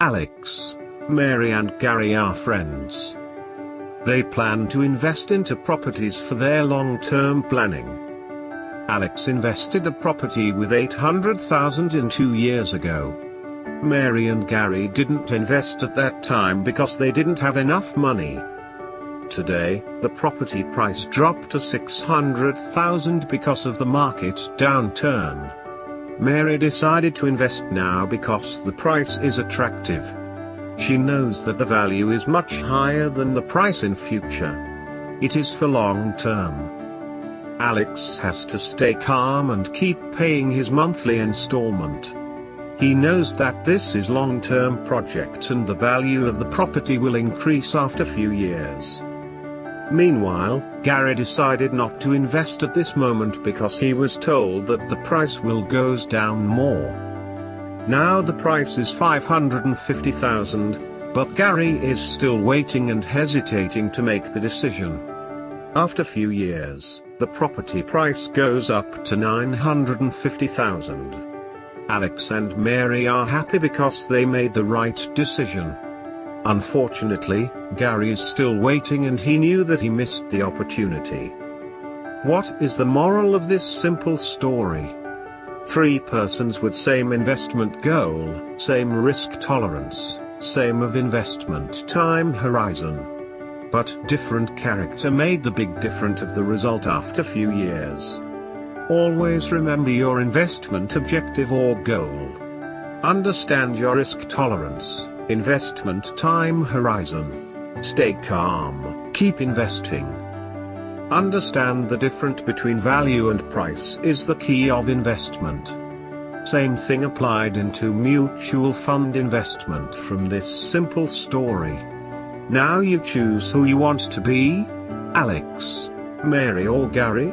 Alex, Mary and Gary are friends. They plan to invest into properties for their long-term planning. Alex invested a property with $800,000 in 2 years ago. Mary and Gary didn't invest at that time because they didn't have enough money. Today, the property price dropped to $600,000 because of the market downturn. Mary decided to invest now because the price is attractive. She knows that the value is much higher than the price in future. It is for long term. Alex has to stay calm and keep paying his monthly installment. He knows that this is long-term project and the value of the property will increase after few years. Meanwhile, Gary decided not to invest at this moment because he was told that the price will goes down more. Now the price is $550,000, but Gary is still waiting and hesitating to make the decision. After few years, the property price goes up to $950,000. Alex and Mary are happy because they made the right decision. Unfortunately, Gary is still waiting and he knew that he missed the opportunity. What is the moral of this simple story? 3 persons with same investment goal, same risk tolerance, same of investment time horizon. But different character made the big difference of the result after few years. Always remember your investment objective or goal. Understand your risk tolerance, investment time horizon. Stay calm, keep investing. Understand the difference between value and price is the key of investment. Same thing applied into mutual fund investment from this simple story. Now you choose who you want to be, Alex, Mary or Gary.